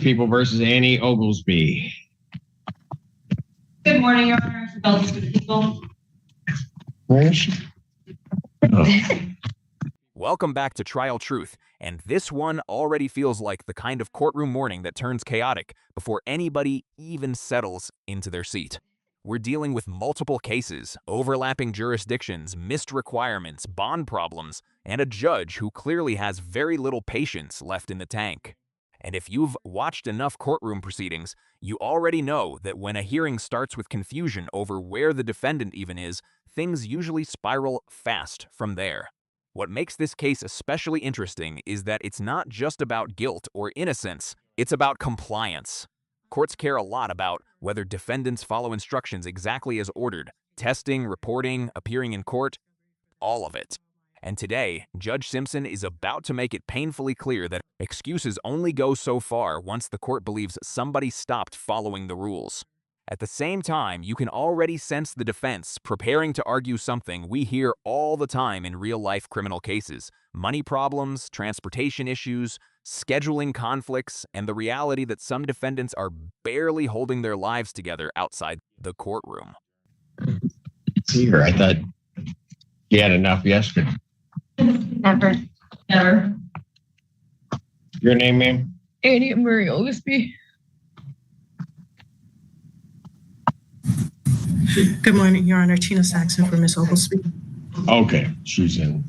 People versus Annie Oglesby. Good morning, Your Honor. Isabel for the people. Where is she? Welcome back to Trial Truth, and this one already feels like the kind of courtroom morning that turns chaotic before anybody even settles into their seat. We're dealing with multiple cases, overlapping jurisdictions, missed requirements, bond problems, and a judge who clearly has very little patience left in the tank. And if you've watched enough courtroom proceedings, you already know that when a hearing starts with confusion over where the defendant even is, things usually spiral fast from there. What makes this case especially interesting is that it's not just about guilt or innocence, it's about compliance. Courts care a lot about whether defendants follow instructions exactly as ordered, testing, reporting, appearing in court, all of it. And today, Judge Simpson is about to make it painfully clear that excuses only go so far once the court believes somebody stopped following the rules. At the same time, you can already sense the defense preparing to argue something we hear all the time in real-life criminal cases: money problems, transportation issues, scheduling conflicts, and the reality that some defendants are barely holding their lives together outside the courtroom. See her. I thought you had enough yesterday. Never. Your name, ma'am? Annie Marie Oglesby. Good morning, Your Honor. Tina Saxon for Ms. Oglesby. Okay, she's in.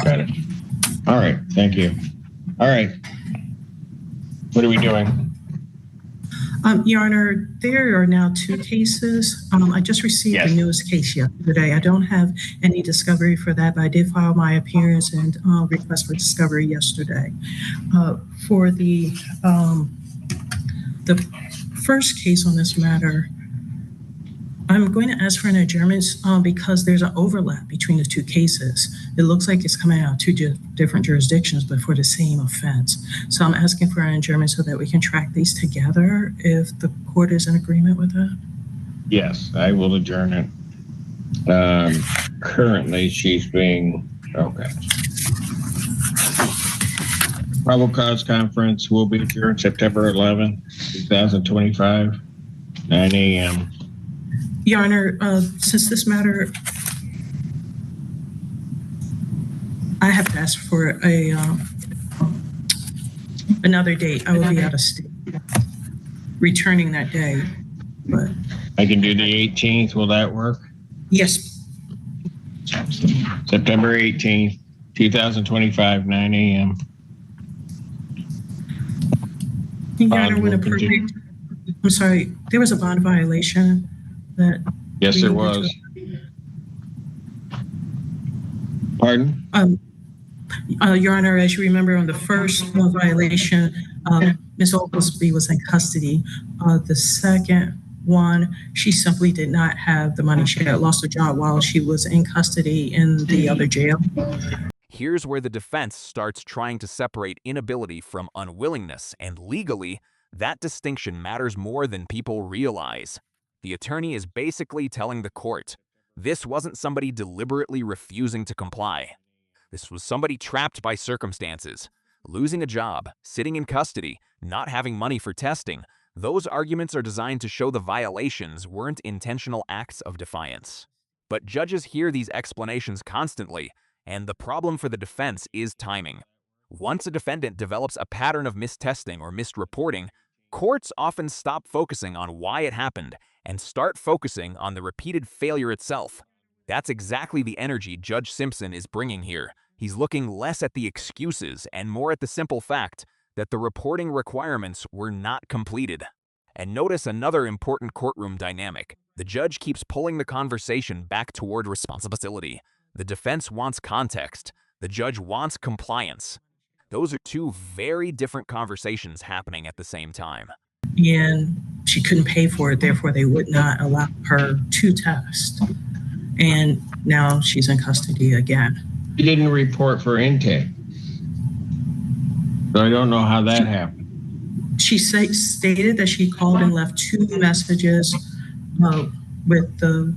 Got it. All right, thank you. All right. What are we doing? Your Honor, there are now two cases. I just received the newest case yesterday. I don't have any discovery for that, but I did file my appearance and request for discovery yesterday. For the first case on this matter, I'm going to ask for an adjournment because there's an overlap between the two cases. It looks like it's coming out of two different jurisdictions, but for the same offense. So I'm asking for an adjournment so that we can track these together if the court is in agreement with that. Yes, I will adjourn it. Currently, she's being, okay. Probable cause conference will be adjourned September 11th, 2025, 9 a.m. Your Honor, since this matter, I have to ask for another date. I will be out of state, returning that day. But I can do the 18th. Will that work? Yes. September 18th, 2025, 9 a.m. Your Honor, when appropriate, I'm sorry, there was a bond violation. Yes, there was. Pardon? Your Honor, as you remember, on the first violation, Ms. Oglesby was in custody. The second one, she simply did not have the money. She had lost her job while she was in custody in the other jail. Here's where the defense starts trying to separate inability from unwillingness, and legally, that distinction matters more than people realize. The attorney is basically telling the court, this wasn't somebody deliberately refusing to comply. This was somebody trapped by circumstances. Losing a job, sitting in custody, not having money for testing, those arguments are designed to show the violations weren't intentional acts of defiance. But judges hear these explanations constantly, and the problem for the defense is timing. Once a defendant develops a pattern of mistesting or misreporting, courts often stop focusing on why it happened and start focusing on the repeated failure itself. That's exactly the energy Judge Simpson is bringing here. He's looking less at the excuses and more at the simple fact that the reporting requirements were not completed. And notice another important courtroom dynamic. The judge keeps pulling the conversation back toward responsibility. The defense wants context. The judge wants compliance. Those are two very different conversations happening at the same time. And she couldn't pay for it, therefore they would not allow her to test. And now she's in custody again. She didn't report for intake. So I don't know how that happened. She stated that she called and left 2 messages with the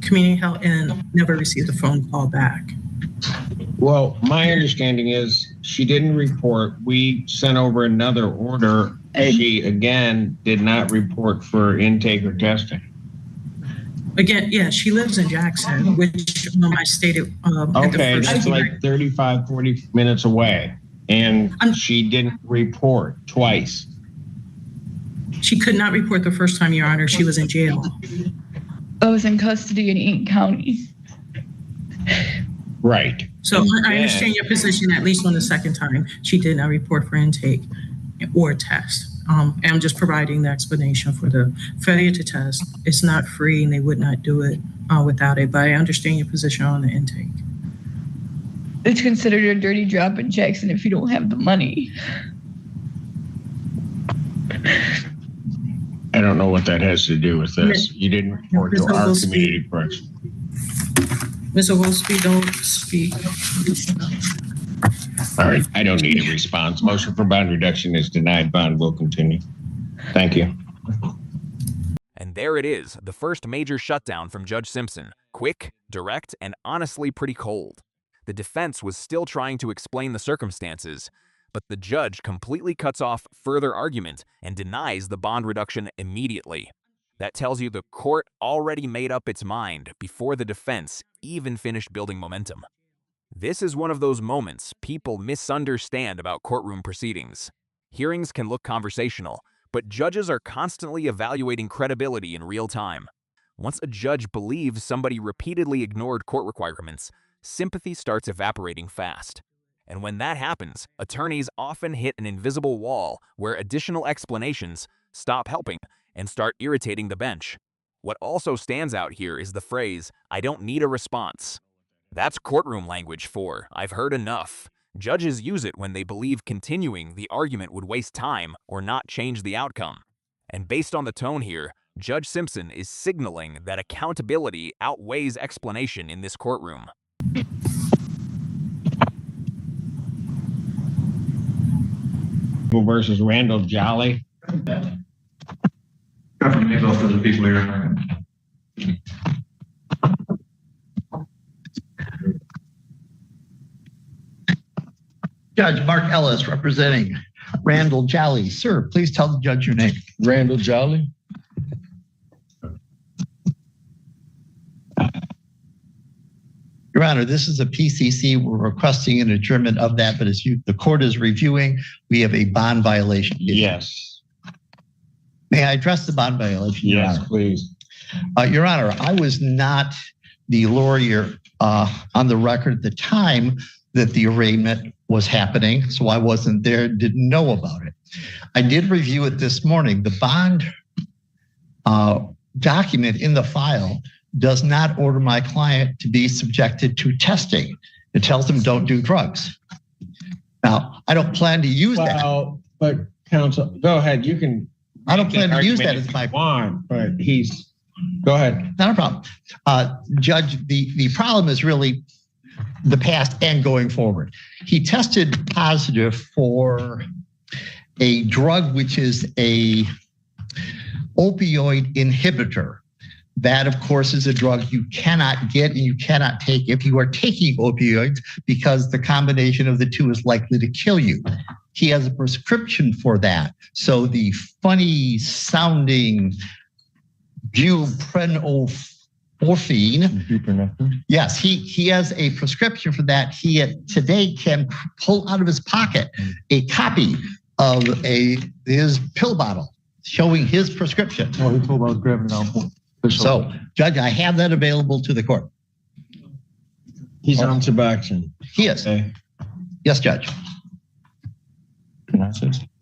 community health and never received a phone call back. Well, my understanding is she didn't report. We sent over another order she again did not report for intake or testing. Again, yeah, she lives in Jackson, which I stated at the Okay, first that's hearing. like 35, 40 minutes away. And I'm- she didn't report twice. She could not report the first time, Your Honor. She was in jail. I was in custody in Eaton County. Right. So I Yeah. understand your position, at least on the second time. She did not report for intake or test. And I'm just providing the explanation for the failure to test. It's not free and they would not do it without it, but I understand your position on the intake. It's considered a dirty job in Jackson if you don't have the money. I don't know what that has to do with this. You didn't report to our community first. Mr. Wolfsby, don't speak. All right, I don't need a response. Motion for bond reduction is denied. Bond will continue. Thank you. And there it is, the first major shutdown from Judge Simpson. Quick, direct, and honestly pretty cold. The defense was still trying to explain the circumstances, but the judge completely cuts off further argument and denies the bond reduction immediately. That tells you the court already made up its mind before the defense even finished building momentum. This is one of those moments people misunderstand about courtroom proceedings. Hearings can look conversational, but judges are constantly evaluating credibility in real time. Once a judge believes somebody repeatedly ignored court requirements, sympathy starts evaporating fast. And when that happens, attorneys often hit an invisible wall where additional explanations stop helping and start irritating the bench. What also stands out here is the phrase, "I don't need a response." That's courtroom language for, "I've heard enough." Judges use it when they believe continuing the argument would waste time or not change the outcome. And based on the tone here, Judge Simpson is signaling that accountability outweighs explanation in this courtroom. Versus Randall Jolly. Maybe for the people here. Judge Mark Ellis representing Randall Jolly. Sir, please tell the judge your name. Randall Jolly. Your Honor, this is a PCC. We're requesting an adjournment of that, but as the court is reviewing, we have a bond violation. Yes. May I address the bond violation? Your Yes, Honor? please. Your Honor, I was not the lawyer on the record at the time that the arraignment was happening, so I wasn't there, didn't know about it. I did review it this morning. The bond document in the file does not order my client to be subjected to testing. It tells him don't do drugs. Now, I don't plan to use that. Well, but counsel, go ahead. You can. I don't plan to use that as as my want, but he's. Go ahead. Not a problem. Judge, the problem is really the past and going forward. He tested positive for a drug which is a opioid inhibitor. That, of course, is a drug you cannot get and you cannot take if you are taking opioids because the combination of the two is likely to kill you. He has a prescription for that. So the funny sounding buprenorphine. Yes, he has a prescription for that. He today can pull out of his pocket a copy of his pill bottle showing his prescription. Oh, he told me I was grabbing it out. So, Judge, I have that available to the court. He's on Suboxone. He is. Okay. Yes, Judge.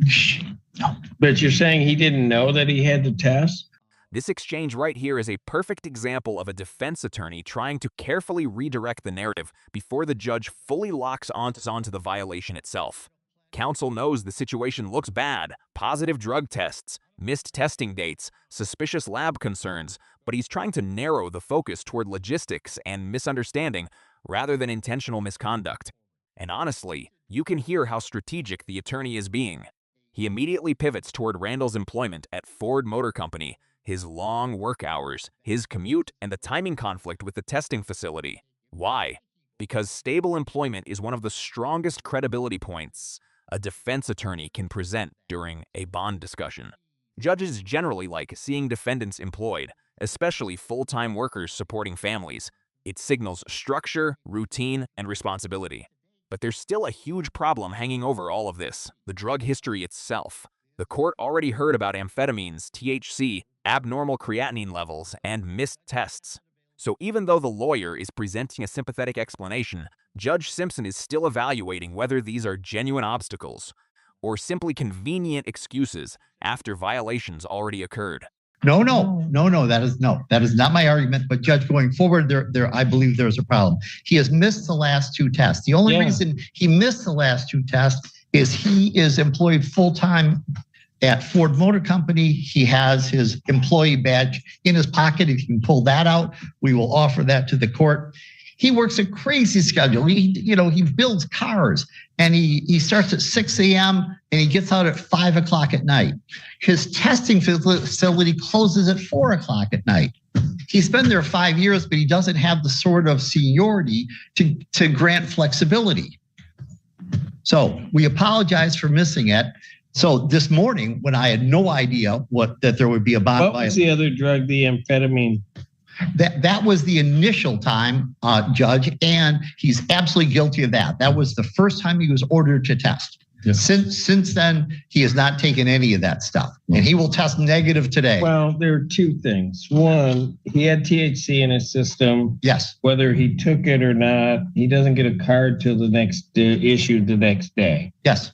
Shh. No. But you're saying he didn't know that he had to test? This exchange right here is a perfect example of a defense attorney trying to carefully redirect the narrative before the judge fully locks onto the violation itself. Counsel knows the situation looks bad, positive drug tests, missed testing dates, suspicious lab concerns, but he's trying to narrow the focus toward logistics and misunderstanding rather than intentional misconduct. And honestly, you can hear how strategic the attorney is being. He immediately pivots toward Randall's employment at Ford Motor Company, his long work hours, his commute, and the timing conflict with the testing facility. Why? Because stable employment is one of the strongest credibility points a defense attorney can present during a bond discussion. Judges generally like seeing defendants employed, especially full-time workers supporting families. It signals structure, routine, and responsibility. But there's still a huge problem hanging over all of this: the drug history itself. The court already heard about amphetamines, THC, abnormal creatinine levels, and missed tests. So even though the lawyer is presenting a sympathetic explanation, Judge Simpson is still evaluating whether these are genuine obstacles or simply convenient excuses after violations already occurred. No. That is not my argument. But Judge, going forward, I believe there's a problem. He has missed the last two tests. The only reason he missed the last two tests is he is employed full-time at Ford Motor Company. He has his employee badge in his pocket. If you can pull that out, we will offer that to the court. He works a crazy schedule. He builds cars, and he starts at 6 a.m. and he gets out at 5 o'clock at night. His testing facility closes at 4 o'clock at night. He's been there 5 years, but he doesn't have the sort of seniority to grant flexibility. So we apologize for missing it. So this morning, when I had no idea that there would be a bond What was the other drug, the amphetamine? That was the initial time, Judge, and he's absolutely guilty of that. That was the first time he was ordered to test. Yes. Since then, he has not taken any of that stuff, and he will test negative today. Well, there are two things. One, he had THC in his system. Yes. Whether he took it or not, he doesn't get a card till the next issued the next day. Yes.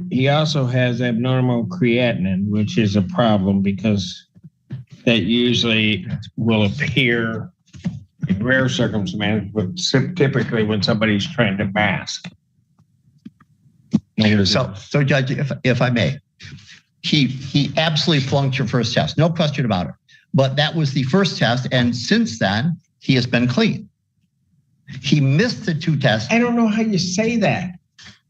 He also has abnormal creatinine, which is a problem because that usually will appear in rare circumstances, but typically when somebody's trying to mask. So Judge, if I may, he absolutely flunked your first test, no question about it. But that was the first test, and since then he has been clean. He missed the two tests. I don't know how you say that.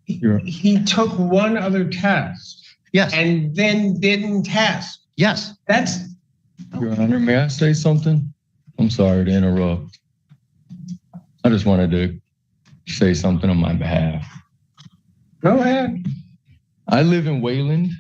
He took one other test. Yes. And then didn't test. Yes. That's. Your Honor, may I say something? I'm sorry to interrupt. I just wanted to say something on my behalf. Go ahead. I live in Wayland.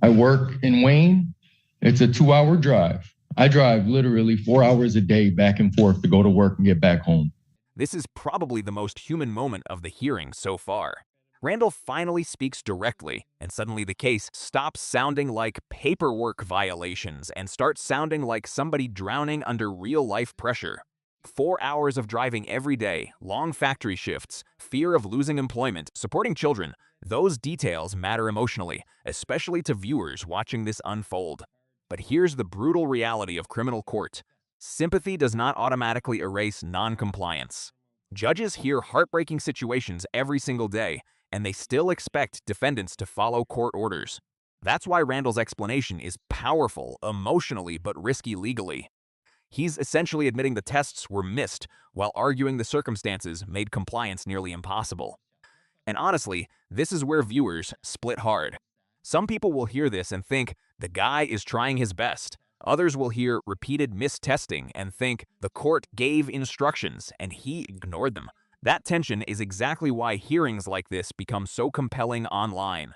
I work in Wayne. It's a 2-hour drive. I drive literally 4 hours a day back and forth to go to work and get back home. This is probably the most human moment of the hearing so far. Randall finally speaks directly, and suddenly the case stops sounding like paperwork violations and starts sounding like somebody drowning under real-life pressure. 4 hours of driving every day, long factory shifts, fear of losing employment, supporting children. Those details matter emotionally, especially to viewers watching this unfold. But here's the brutal reality of criminal court. Sympathy does not automatically erase non-compliance. Judges hear heartbreaking situations every single day, and they still expect defendants to follow court orders. That's why Randall's explanation is powerful emotionally but risky legally. He's essentially admitting the tests were missed while arguing the circumstances made compliance nearly impossible. And honestly, this is where viewers split hard. Some people will hear this and think the guy is trying his best. Others will hear repeated mistesting and think the court gave instructions and he ignored them. That tension is exactly why hearings like this become so compelling online.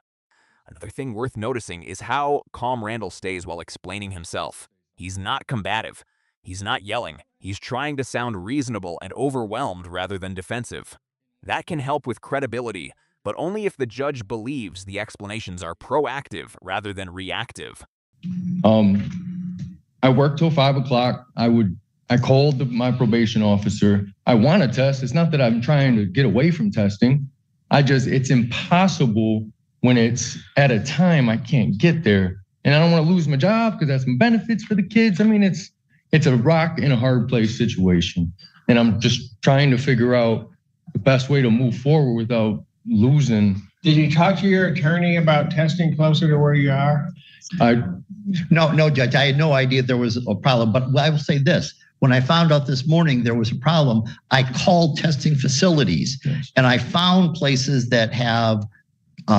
Another thing worth noticing is how calm Randall stays while explaining himself. He's not combative. He's not yelling. He's trying to sound reasonable and overwhelmed rather than defensive. That can help with credibility, but only if the judge believes the explanations are proactive rather than reactive. I work till 5 o'clock. I called my probation officer. I want to test. It's not that I'm trying to get away from testing. It's impossible when it's at a time I can't get there. And I don't want to lose my job because that's some benefits for the kids. I mean, it's a rock in a hard place situation. And I'm just trying to figure out the best way to move forward without losing. Did you talk to your attorney about testing closer to where you are? No, Judge. I had no idea there was a problem. But I will say this. When I found out this morning there was a problem, I called testing facilities, and I found places that have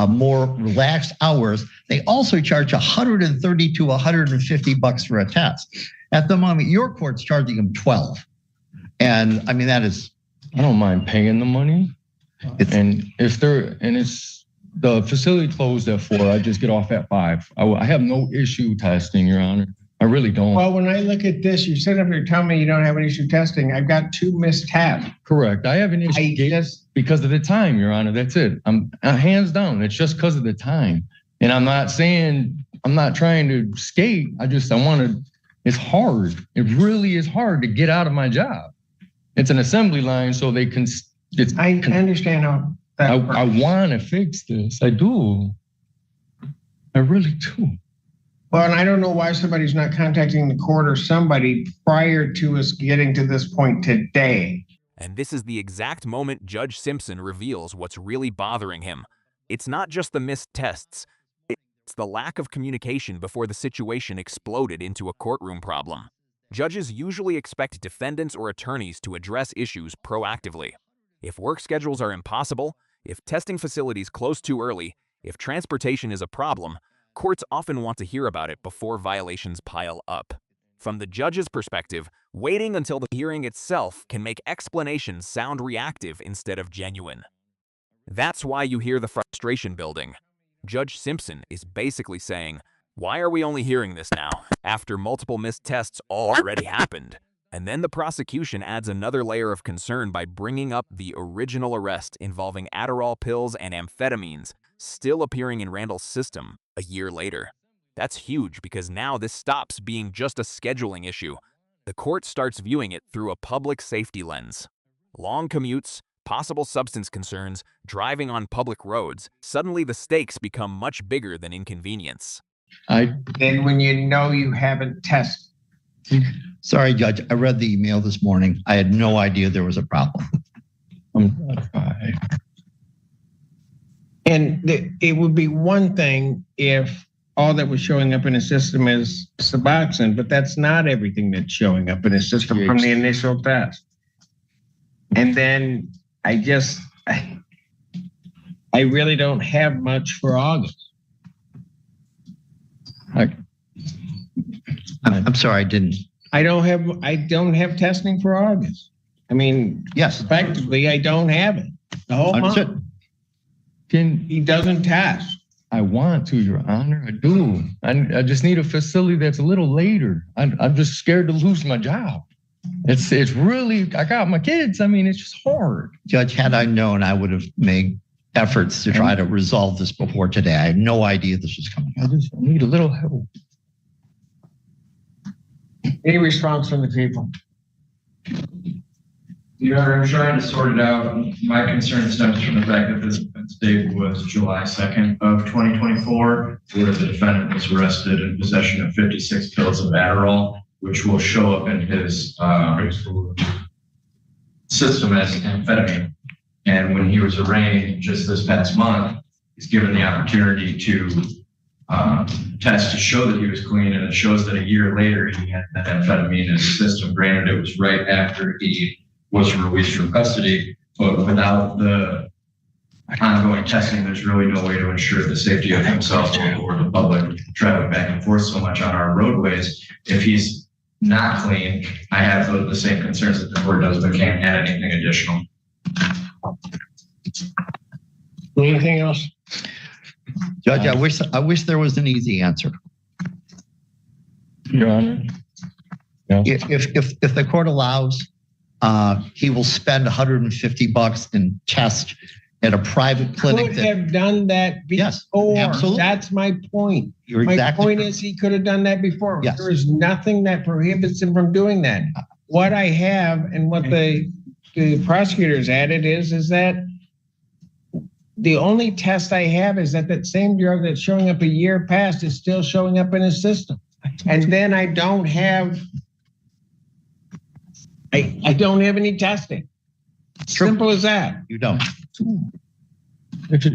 more relaxed hours. They also charge $130 to $150 for a test. At the moment, your court's charging them $12. And I mean, that is. I don't mind paying the money. And it's the facility closed at 4. I just get off at 5. I have no issue testing, Your Honor. I really don't. Well, when I look at this, you sit up here telling me you don't have an issue testing. I've got 2 missed tests. Correct. I have an issue because of the time, Your Honor. That's it. I'm hands down. It's just because of the time. And I'm not trying to skate. It's hard. It really is hard to get out of my job. It's an assembly line, so they can. I understand how that works. I want to fix this. I do. I really do. Well, and I don't know why somebody's not contacting the court or somebody prior to us getting to this point today. And this is the exact moment Judge Simpson reveals what's really bothering him. It's not just the missed tests. It's the lack of communication before the situation exploded into a courtroom problem. Judges usually expect defendants or attorneys to address issues proactively. If work schedules are impossible, if testing facilities close too early, if transportation is a problem, courts often want to hear about it before violations pile up. From the judge's perspective, waiting until the hearing itself can make explanations sound reactive instead of genuine. That's why you hear the frustration building. Judge Simpson is basically saying, why are we only hearing this now, after multiple missed tests already happened? And then the prosecution adds another layer of concern by bringing up the original arrest involving Adderall pills and amphetamines still appearing in Randall's system a year later. That's huge because now this stops being just a scheduling issue. The court starts viewing it through a public safety lens. Long commutes, possible substance concerns, driving on public roads, suddenly the stakes become much bigger than inconvenience. And when you know you haven't tested. Sorry, Judge. I read the email this morning. I had no idea there was a problem. And it would be one thing if all that was showing up in a system is Suboxone, but that's not everything that's showing up in a system from the initial test. And then I really don't have much for August. I'm sorry, I didn't. I don't have testing for August. I mean, yes, effectively, I don't have it. The whole month. He doesn't test. I want to, Your Honor. I do. I just need a facility that's a little later. I'm just scared to lose my job. It's really, I got my kids. I mean, it's just hard. Judge, had I known, I would have made efforts to try to resolve this before today. I had no idea this was coming up. I just need a little help. Any response from the people? Your Honor, I'm trying to sort it out. My concern stems from the fact that this offense date was July 2nd of 2024, where the defendant was arrested in possession of 56 pills of Adderall, which will show up in his system as amphetamine. And when he was arraigned just this past month, he's given the opportunity to test to show that he was clean, and it shows that a year later he had that amphetamine in his system. Granted, it was right after he was released from custody, but without the ongoing testing, there's really no way to ensure the safety of himself or the public traveling back and forth so much on our roadways. If he's not clean, I have the same concerns that the court does, but can't add anything additional. Anything else? Judge, I wish there was an easy answer. Your Honor. Yeah. If the court allows, he will spend $150 and test at a private clinic. Could have done that before. Yes, absolutely. That's my point. My point is he could have done that before. Yes. There is nothing that prohibits him from doing that. What I have and what the prosecutors added is that the only test I have is that same drug that's showing up a year past is still showing up in his system. And then I don't have any testing. Simple as that. You don't.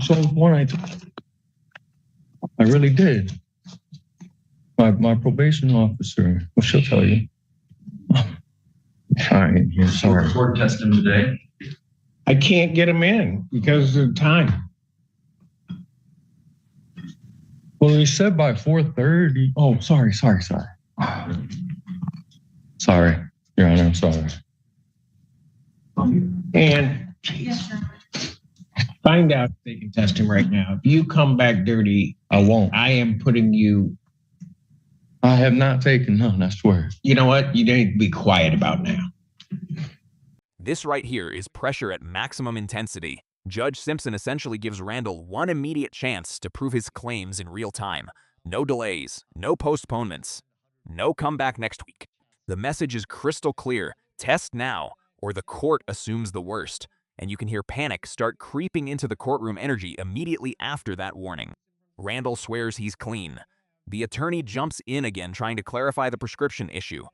So one I really did. My probation officer, well, she'll tell you. Sorry, you're sorry. Court test him today. I can't get him in because of time. Well, he said by 4:30. Oh, sorry. Sorry, Your Honor, I'm sorry. And Yes, sir. Find out if they can test him right now. If you come back dirty, I won't. I am putting you. I have not taken none, I swear. You know what? You need to be quiet about now. This right here is pressure at maximum intensity. Judge Simpson essentially gives Randall one immediate chance to prove his claims in real time. No delays, no postponements, no comeback next week. The message is crystal clear. Test now, or the court assumes the worst. And you can hear panic start creeping into the courtroom energy immediately after that warning. Randall swears he's clean. The attorney jumps in again trying to clarify the prescription issue.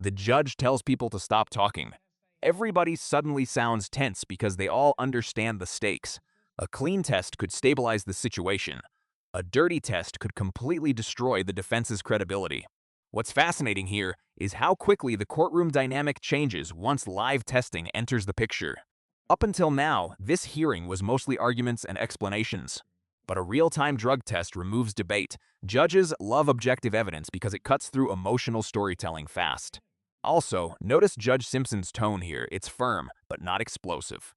The judge tells people to stop talking. Everybody suddenly sounds tense because they all understand the stakes. A clean test could stabilize the situation. A dirty test could completely destroy the defense's credibility. What's fascinating here is how quickly the courtroom dynamic changes once live testing enters the picture. Up until now, this hearing was mostly arguments and explanations. But a real-time drug test removes debate. Judges love objective evidence because it cuts through emotional storytelling fast. Also, notice Judge Simpson's tone here. It's firm, but not explosive.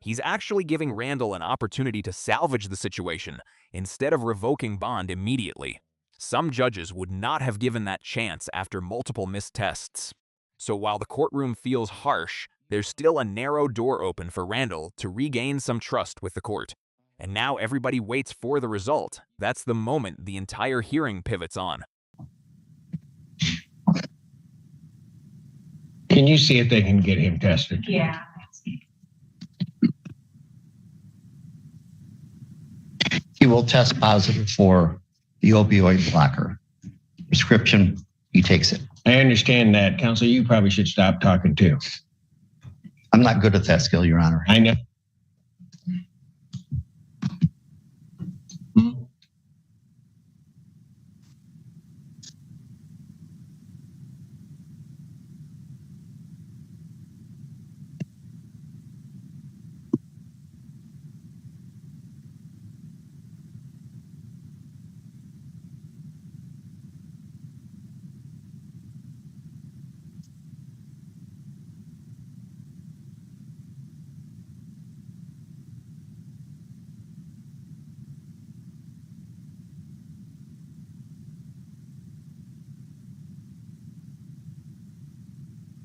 He's actually giving Randall an opportunity to salvage the situation instead of revoking bond immediately. Some judges would not have given that chance after multiple missed tests. So while the courtroom feels harsh, there's still a narrow door open for Randall to regain some trust with the court. And now everybody waits for the result. That's the moment the entire hearing pivots on. Can you see if they can get him tested? Yeah. He will test positive for the opioid blocker. Prescription, he takes it. I understand that. Counselor, you probably should stop talking too. I'm not good at that skill, Your Honor. I know.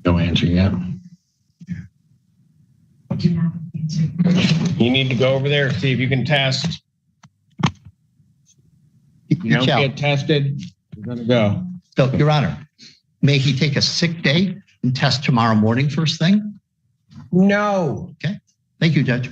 No answer yet. You need to go over there, see if you can test. You don't get tested, you're gonna go. So, Your Honor, may he take a sick day and test tomorrow morning first thing? No. Okay. Thank you, Judge.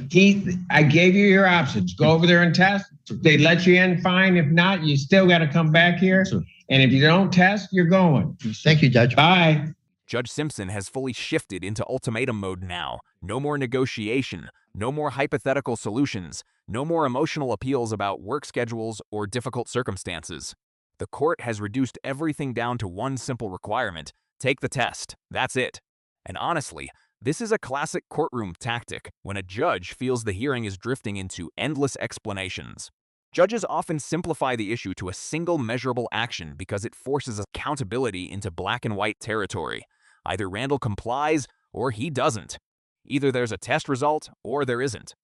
I gave you your options. Go over there and test. If they let you in, fine. If not, you still got to come back here. Sure. And if you don't test, you're going. Thank you, Judge. Bye. Judge Simpson has fully shifted into ultimatum mode now. No more negotiation, no more hypothetical solutions, no more emotional appeals about work schedules or difficult circumstances. The court has reduced everything down to one simple requirement: take the test. That's it. And honestly, this is a classic courtroom tactic when a judge feels the hearing is drifting into endless explanations. Judges often simplify the issue to a single measurable action because it forces accountability into black and white territory. Either Randall complies or he doesn't. Either there's a test result or there isn't.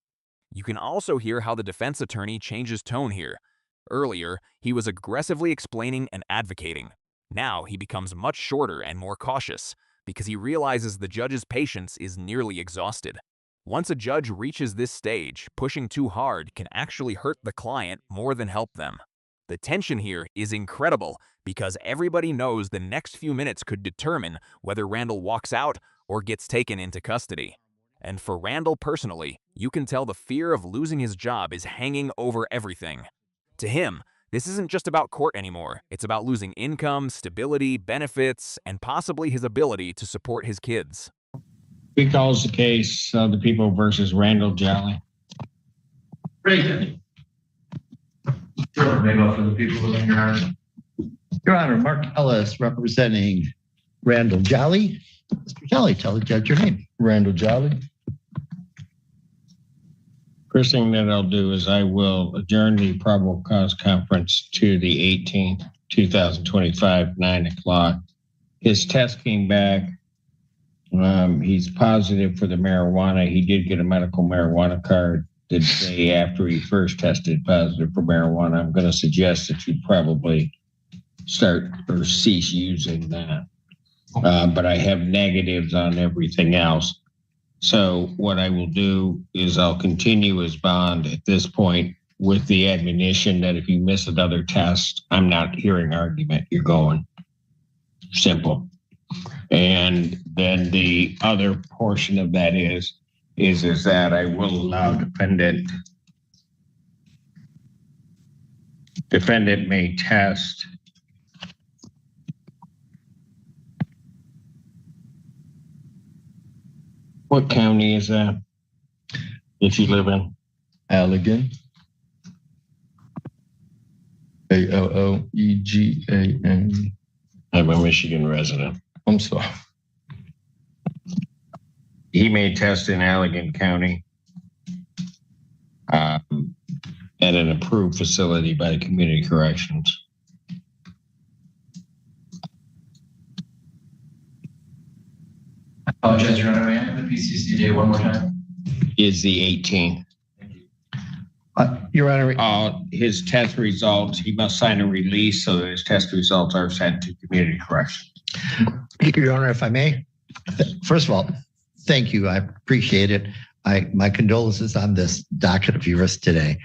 You can also hear how the defense attorney changes tone here. Earlier, he was aggressively explaining and advocating. Now he becomes much shorter and more cautious because he realizes the judge's patience is nearly exhausted. Once a judge reaches this stage, pushing too hard can actually hurt the client more than help them. The tension here is incredible because everybody knows the next few minutes could determine whether Randall walks out or gets taken into custody. And for Randall personally, you can tell the fear of losing his job is hanging over everything. To him, this isn't just about court anymore. It's about losing income, stability, benefits, and possibly his ability to support his kids. He calls the case of the people versus Randall Jolly. Great. Sure, maybe for the people within your honor. Your Honor, Mark Ellis representing Randall Jolly. Mr. Jolly, tell the judge your name. Randall Jolly. First thing that I'll do is I will adjourn the probable cause conference to the 18th, 2025, 9 o'clock. His test came back. He's positive for the marijuana. He did get a medical marijuana card the day after he first tested positive for marijuana, I'm going to suggest that you probably start or cease using that. But I have negatives on everything else. So what I will do is I'll continue his bond at this point with the admonition that if you miss another test, I'm not hearing argument. You're going. Simple. And then the other portion of that is that I will allow defendant may test what county is that if you live in? Allegan. Allegan. I'm a Michigan resident. I'm sorry. He may test in Allegan County at an approved facility by the Community Corrections. I apologize, Your Honor. May I have the PCC date one more time? Is the 18th. Your Honor, His test results, he must sign a release so that his test results are sent to Community Corrections. Your Honor, if I may, first of all, thank you. I appreciate it. My condolences on this docket of yours today.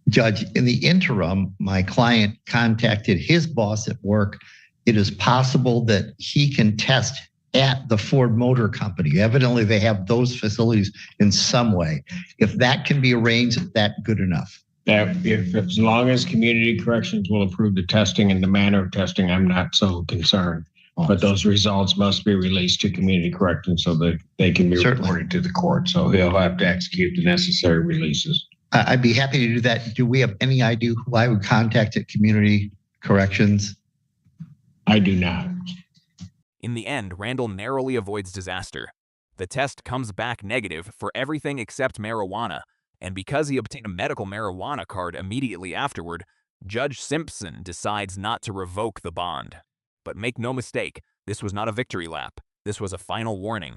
Judge, in the interim, my client contacted his boss at work. It is possible that he can test at the Ford Motor Company. Evidently, they have those facilities in some way. If that can be arranged, that's good enough. As long as Community Corrections will approve the testing and the manner of testing, I'm not so concerned. But those results must be released to Community Corrections so that they can be reported to the court. So he'll have to execute the necessary releases. I'd be happy to do that. Do we have any idea who I would contact at Community Corrections? I do not. In the end, Randall narrowly avoids disaster. The test comes back negative for everything except marijuana, and because he obtained a medical marijuana card immediately afterward, Judge Simpson decides not to revoke the bond. But make no mistake, this was not a victory lap. This was a final warning.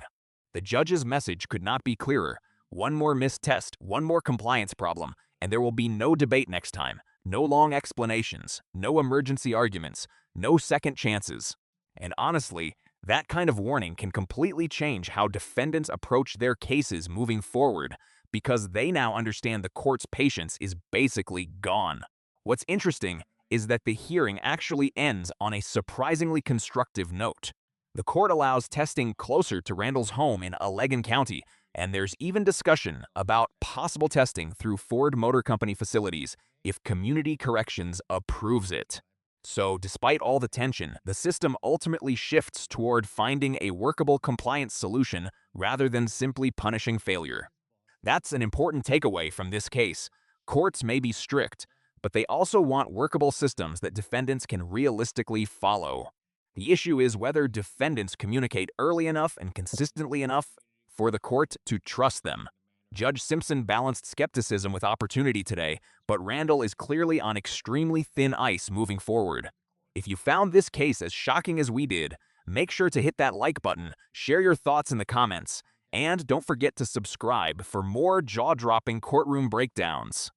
The judge's message could not be clearer. One more missed test, one more compliance problem, and there will be no debate next time, no long explanations, no emergency arguments, no second chances. And honestly, that kind of warning can completely change how defendants approach their cases moving forward, because they now understand the court's patience is basically gone. What's interesting is that the hearing actually ends on a surprisingly constructive note. The court allows testing closer to Randall's home in Allegan County, and there's even discussion about possible testing through Ford Motor Company facilities if Community Corrections approves it. So, despite all the tension, the system ultimately shifts toward finding a workable compliance solution rather than simply punishing failure. That's an important takeaway from this case. Courts may be strict, but they also want workable systems that defendants can realistically follow. The issue is whether defendants communicate early enough and consistently enough for the court to trust them. Judge Simpson balanced skepticism with opportunity today, but Randall is clearly on extremely thin ice moving forward. If you found this case as shocking as we did, make sure to hit that like button, share your thoughts in the comments, and don't forget to subscribe for more jaw-dropping courtroom breakdowns.